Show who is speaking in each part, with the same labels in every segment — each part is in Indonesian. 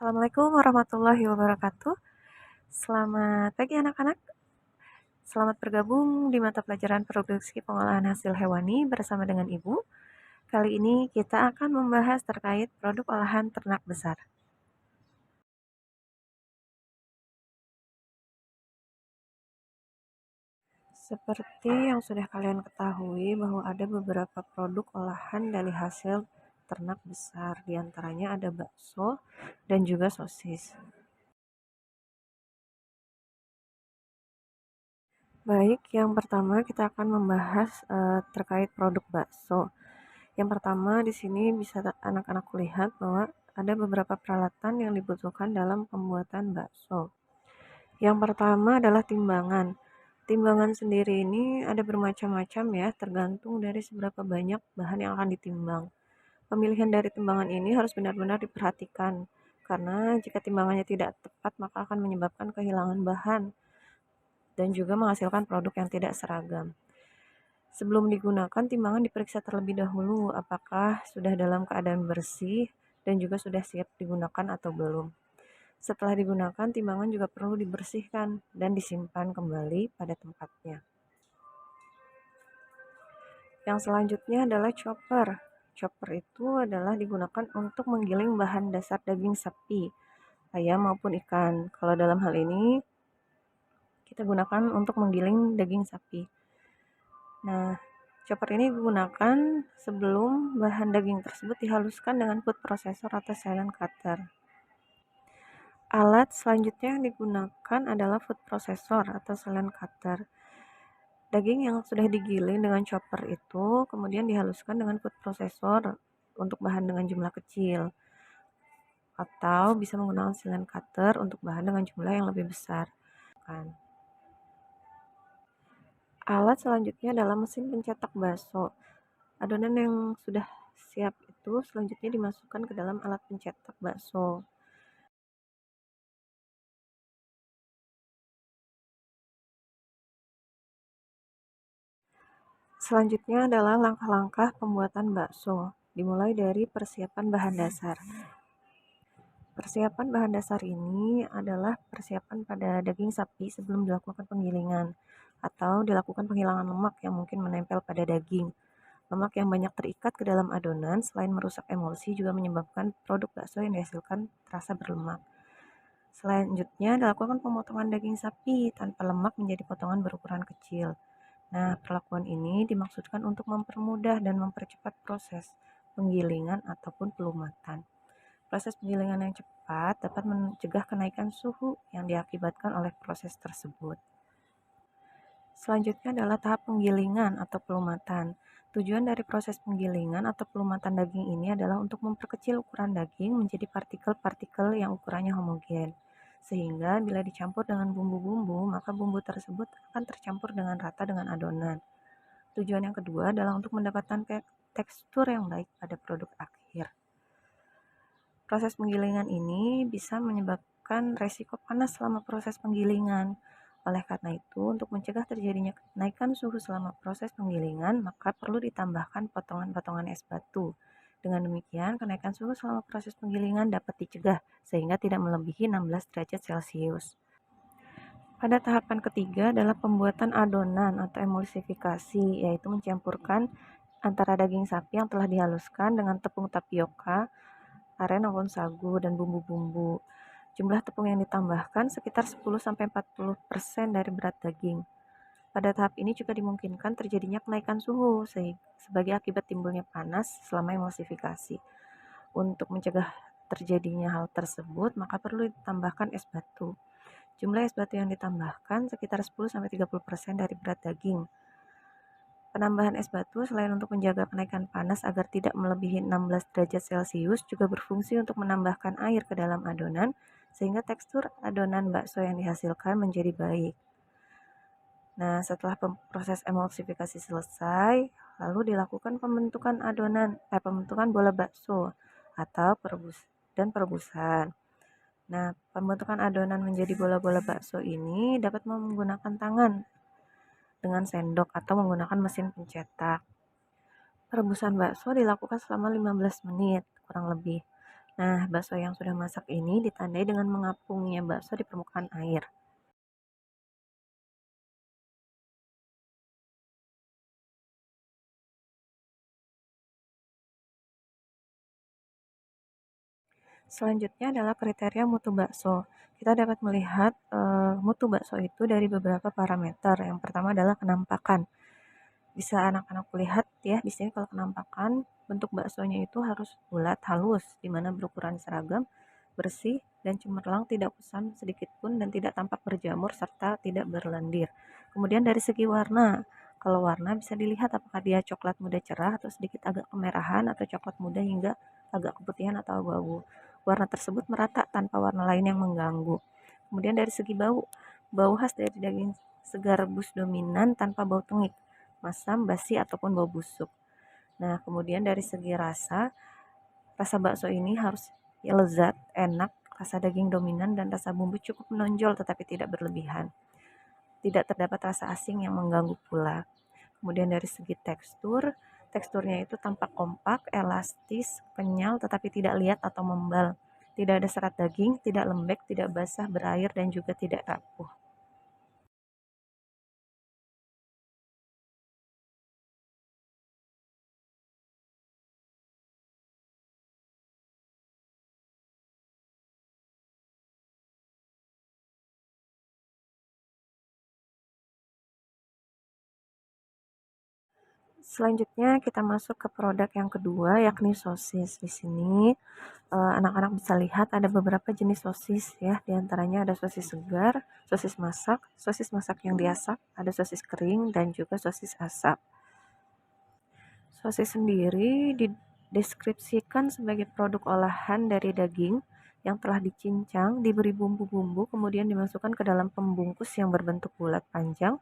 Speaker 1: Assalamualaikum warahmatullahi wabarakatuh. Selamat pagi anak-anak. Selamat bergabung di mata pelajaran produksi pengolahan hasil hewani bersama dengan Ibu. Kali ini kita akan membahas terkait produk olahan ternak besar. Seperti yang sudah kalian ketahui bahwa ada beberapa produk olahan dari hasil ternak besar. Di antaranya ada bakso dan juga sosis. Baik, yang pertama kita akan membahas terkait produk bakso. Yang pertama di sini bisa anak-anak lihat bahwa ada beberapa peralatan yang dibutuhkan dalam pembuatan bakso. Yang pertama adalah timbangan. Timbangan sendiri ini ada bermacam-macam ya, tergantung dari seberapa banyak bahan yang akan ditimbang. Pemilihan dari timbangan ini harus benar-benar diperhatikan, karena jika timbangannya tidak tepat maka akan menyebabkan kehilangan bahan dan juga menghasilkan produk yang tidak seragam. Sebelum digunakan, timbangan diperiksa terlebih dahulu apakah sudah dalam keadaan bersih dan juga sudah siap digunakan atau belum. Setelah digunakan, timbangan juga perlu dibersihkan dan disimpan kembali pada tempatnya. Yang selanjutnya adalah chopper. Chopper itu adalah digunakan untuk menggiling bahan dasar daging sapi, ayam maupun ikan. Kalau dalam hal ini, kita gunakan untuk menggiling daging sapi. Nah, chopper ini digunakan sebelum bahan daging tersebut dihaluskan dengan food processor atau silent cutter. Alat selanjutnya yang digunakan adalah food processor atau silent cutter. Daging yang sudah digiling dengan chopper itu kemudian dihaluskan dengan food processor untuk bahan dengan jumlah kecil. Atau bisa menggunakan silent cutter untuk bahan dengan jumlah yang lebih besar. Alat selanjutnya adalah mesin pencetak bakso. Adonan yang sudah siap itu selanjutnya dimasukkan ke dalam alat pencetak bakso. Selanjutnya adalah langkah-langkah pembuatan bakso. Dimulai dari persiapan bahan dasar. Persiapan bahan dasar ini adalah persiapan pada daging sapi sebelum dilakukan penggilingan atau dilakukan penghilangan lemak yang mungkin menempel pada daging. Lemak yang banyak terikat ke dalam adonan selain merusak emulsi juga menyebabkan produk bakso yang dihasilkan terasa berlemak. Selanjutnya dilakukan pemotongan daging sapi tanpa lemak menjadi potongan berukuran kecil. Nah, perlakuan ini dimaksudkan untuk mempermudah dan mempercepat proses penggilingan ataupun pelumatan. Proses penggilingan yang cepat dapat mencegah kenaikan suhu yang diakibatkan oleh proses tersebut. Selanjutnya adalah tahap penggilingan atau pelumatan. Tujuan dari proses penggilingan atau pelumatan daging ini adalah untuk memperkecil ukuran daging menjadi partikel-partikel yang ukurannya homogen. Sehingga bila dicampur dengan bumbu-bumbu, maka bumbu tersebut akan tercampur dengan rata dengan adonan. Tujuan yang kedua adalah untuk mendapatkan tekstur yang baik pada produk akhir. Proses penggilingan ini bisa menyebabkan resiko panas selama proses penggilingan. Oleh karena itu, untuk mencegah terjadinya kenaikan suhu selama proses penggilingan, maka perlu ditambahkan potongan-potongan es batu. Dengan demikian, kenaikan suhu selama proses penggilingan dapat dicegah sehingga tidak melebihi 16 derajat Celcius. Pada tahapan ketiga adalah pembuatan adonan atau emulsifikasi, yaitu mencampurkan antara daging sapi yang telah dihaluskan dengan tepung tapioka, aren maupun sagu, dan bumbu-bumbu. Jumlah tepung yang ditambahkan sekitar 10-40% dari berat daging. Pada tahap ini juga dimungkinkan terjadinya kenaikan suhu sebagai akibat timbulnya panas selama emulsifikasi. Untuk mencegah terjadinya hal tersebut, maka perlu ditambahkan es batu. Jumlah es batu yang ditambahkan sekitar 10-30% dari berat daging. Penambahan es batu selain untuk menjaga kenaikan panas agar tidak melebihi 16 derajat Celcius juga berfungsi untuk menambahkan air ke dalam adonan sehingga tekstur adonan bakso yang dihasilkan menjadi baik. Nah, setelah proses emulsifikasi selesai, lalu dilakukan pembentukan bola bakso atau perebusan. Nah, pembentukan adonan menjadi bola-bola bakso ini dapat menggunakan tangan dengan sendok atau menggunakan mesin pencetak. Perebusan bakso dilakukan selama 15 menit kurang lebih. Nah, bakso yang sudah masak ini ditandai dengan mengapungnya bakso di permukaan air. Selanjutnya adalah kriteria mutu bakso. Kita dapat melihat mutu bakso itu dari beberapa parameter. Yang pertama adalah kenampakan. Bisa anak-anak lihat ya, di sini kalau kenampakan bentuk baksonya itu harus bulat, halus, di mana berukuran seragam, bersih, dan cemerlang, tidak kusam sedikit pun, dan tidak tampak berjamur, serta tidak berlendir. Kemudian dari segi warna, kalau warna bisa dilihat apakah dia coklat muda cerah atau sedikit agak kemerahan atau coklat muda hingga agak keputihan atau abu-abu. Warna tersebut merata tanpa warna lain yang mengganggu. Kemudian dari segi bau, bau khas dari daging segar rebus dominan tanpa bau tengik, masam, basi, ataupun bau busuk. Nah, kemudian dari segi rasa, rasa bakso ini harus lezat, enak, rasa daging dominan, dan rasa bumbu cukup menonjol tetapi tidak berlebihan. Tidak terdapat rasa asing yang mengganggu pula. Kemudian dari segi tekstur, teksturnya itu tampak kompak, elastis, kenyal, tetapi tidak liat atau membal. Tidak ada serat daging, tidak lembek, tidak basah, berair, dan juga tidak rapuh. Selanjutnya kita masuk ke produk yang kedua, yakni sosis. Di sini anak-anak bisa lihat ada beberapa jenis sosis ya, diantaranya ada sosis segar, sosis masak yang diasap, ada sosis kering, dan juga sosis asap. Sosis sendiri dideskripsikan sebagai produk olahan dari daging yang telah dicincang, diberi bumbu-bumbu, kemudian dimasukkan ke dalam pembungkus yang berbentuk bulat panjang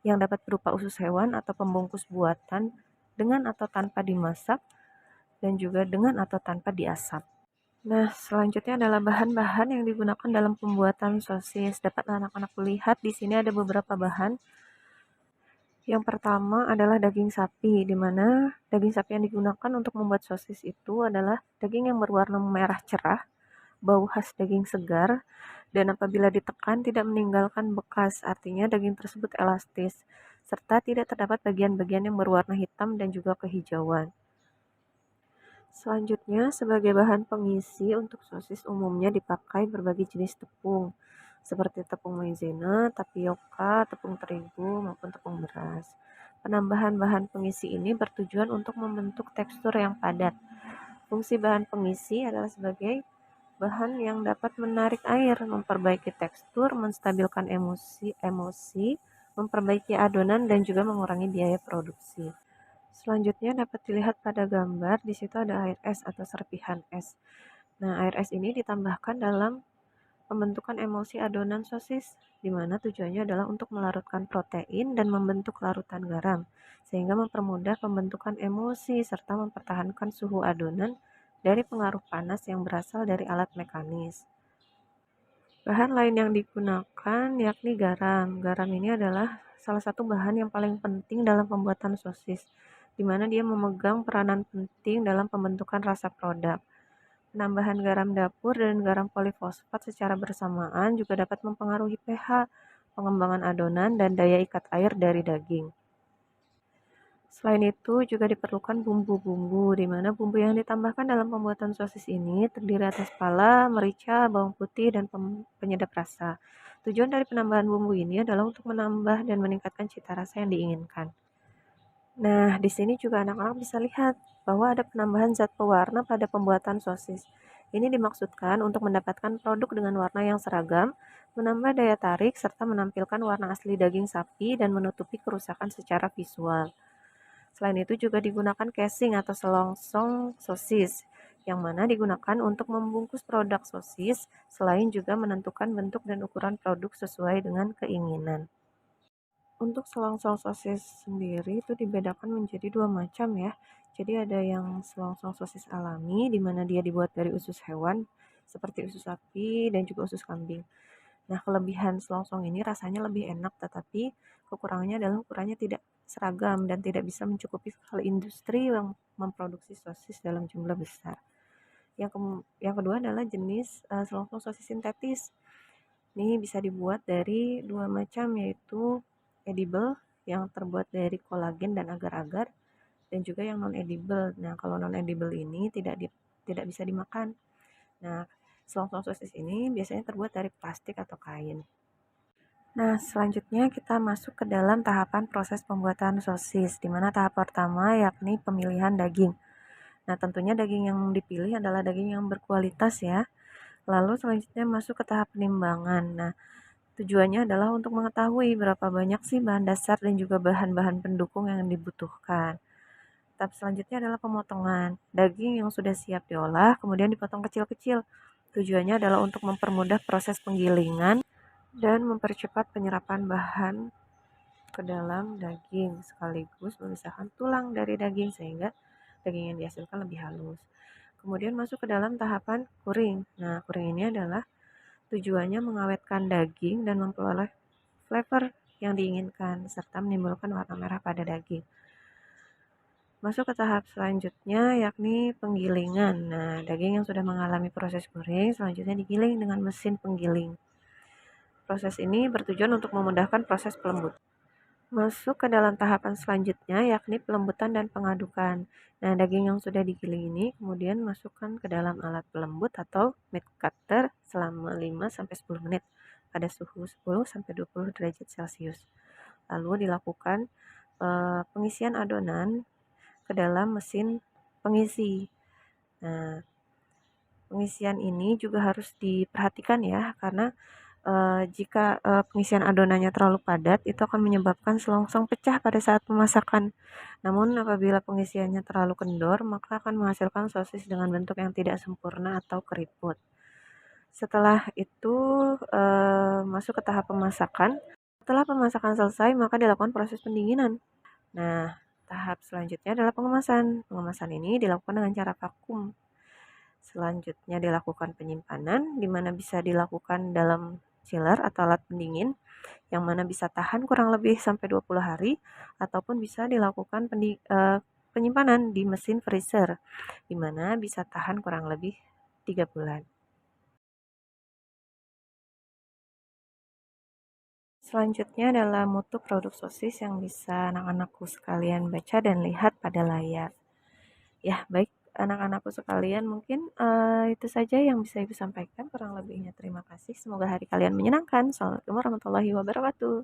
Speaker 1: yang dapat berupa usus hewan atau pembungkus buatan dengan atau tanpa dimasak dan juga dengan atau tanpa diasap. Nah, selanjutnya adalah bahan-bahan yang digunakan dalam pembuatan sosis. Dapat anak-anak lihat di sini ada beberapa bahan. Yang pertama adalah daging sapi, di mana daging sapi yang digunakan untuk membuat sosis itu adalah daging yang berwarna merah cerah, bau khas daging segar, dan apabila ditekan tidak meninggalkan bekas, artinya daging tersebut elastis, serta tidak terdapat bagian-bagian yang berwarna hitam dan juga kehijauan. Selanjutnya, sebagai bahan pengisi untuk sosis umumnya dipakai berbagai jenis tepung, seperti tepung maizena, tapioka, tepung terigu, maupun tepung beras. Penambahan bahan pengisi ini bertujuan untuk membentuk tekstur yang padat. Fungsi bahan pengisi adalah sebagai bahan yang dapat menarik air, memperbaiki tekstur, menstabilkan emosi, memperbaiki adonan, dan juga mengurangi biaya produksi. Selanjutnya dapat dilihat pada gambar, di situ ada air es atau serpihan es. Nah, air es ini ditambahkan dalam pembentukan emulsi adonan sosis, di mana tujuannya adalah untuk melarutkan protein dan membentuk larutan garam, sehingga mempermudah pembentukan emulsi serta mempertahankan suhu adonan dari pengaruh panas yang berasal dari alat mekanis. Bahan lain yang digunakan yakni garam. Garam ini adalah salah satu bahan yang paling penting dalam pembuatan sosis, di mana dia memegang peranan penting dalam pembentukan rasa produk. Penambahan garam dapur dan garam polifosfat secara bersamaan juga dapat mempengaruhi pH, pengembangan adonan, dan daya ikat air dari daging. Selain itu, juga diperlukan bumbu-bumbu, di mana bumbu yang ditambahkan dalam pembuatan sosis ini terdiri atas pala, merica, bawang putih, dan penyedap rasa. Tujuan dari penambahan bumbu ini adalah untuk menambah dan meningkatkan cita rasa yang diinginkan. Nah, di sini juga anak-anak bisa lihat bahwa ada penambahan zat pewarna pada pembuatan sosis. Ini dimaksudkan untuk mendapatkan produk dengan warna yang seragam, menambah daya tarik, serta menampilkan warna asli daging sapi dan menutupi kerusakan secara visual. Selain itu juga digunakan casing atau selongsong sosis, yang mana digunakan untuk membungkus produk sosis, selain juga menentukan bentuk dan ukuran produk sesuai dengan keinginan. Untuk selongsong sosis sendiri itu dibedakan menjadi dua macam ya. Jadi ada yang selongsong sosis alami, di mana dia dibuat dari usus hewan, seperti usus sapi dan juga usus kambing. Nah, kelebihan selongsong ini rasanya lebih enak, tetapi kekurangannya adalah ukurannya tidak seragam dan tidak bisa mencukupi skala industri yang memproduksi sosis dalam jumlah besar. Yang kedua adalah jenis selongsong sosis sintetis. Ini bisa dibuat dari dua macam, yaitu edible yang terbuat dari kolagen dan agar-agar, dan juga yang non edible. Nah, kalau non edible ini tidak bisa dimakan. Nah, selongsong sosis ini biasanya terbuat dari plastik atau kain. Nah, selanjutnya kita masuk ke dalam tahapan proses pembuatan sosis, di mana tahap pertama yakni pemilihan daging. Nah, tentunya daging yang dipilih adalah daging yang berkualitas ya. Lalu selanjutnya masuk ke tahap penimbangan. Nah, tujuannya adalah untuk mengetahui berapa banyak sih bahan dasar dan juga bahan-bahan pendukung yang dibutuhkan. Tahap selanjutnya adalah pemotongan. Daging yang sudah siap diolah kemudian dipotong kecil-kecil. Tujuannya adalah untuk mempermudah proses penggilingan dan mempercepat penyerapan bahan ke dalam daging, sekaligus memisahkan tulang dari daging sehingga daging yang dihasilkan lebih halus. Kemudian masuk ke dalam tahapan kuring. Nah, kuring ini adalah tujuannya mengawetkan daging dan memperoleh flavor yang diinginkan serta menimbulkan warna merah pada daging. Masuk ke tahap selanjutnya yakni penggilingan. Nah, daging yang sudah mengalami proses kuring selanjutnya digiling dengan mesin penggiling. Proses ini bertujuan untuk memudahkan proses pelembutan. Masuk ke dalam tahapan selanjutnya yakni pelembutan dan pengadukan. Nah, daging yang sudah digiling ini kemudian masukkan ke dalam alat pelembut atau meat cutter selama 5-10 menit pada suhu 10-20 derajat Celcius. Lalu dilakukan pengisian adonan ke dalam mesin pengisi. Nah, pengisian ini juga harus diperhatikan ya, karena jika pengisian adonannya terlalu padat, itu akan menyebabkan selongsong pecah pada saat pemasakan. Namun apabila pengisiannya terlalu kendor, maka akan menghasilkan sosis dengan bentuk yang tidak sempurna atau keriput. Setelah itu masuk ke tahap pemasakan. Setelah pemasakan selesai, maka dilakukan proses pendinginan. Nah, tahap selanjutnya adalah pengemasan. Pengemasan ini dilakukan dengan cara vakum. Selanjutnya dilakukan penyimpanan, di mana bisa dilakukan dalam chiller atau alat pendingin, yang mana bisa tahan kurang lebih sampai 20 hari, ataupun bisa dilakukan penyimpanan di mesin freezer, di mana bisa tahan kurang lebih 3 bulan. Selanjutnya adalah mutu produk sosis yang bisa anak-anakku sekalian baca dan lihat pada layar. Ya, baik anak-anakku sekalian, mungkin itu saja yang bisa Ibu sampaikan. Kurang lebihnya terima kasih. Semoga hari kalian menyenangkan. Assalamualaikum warahmatullahi wabarakatuh.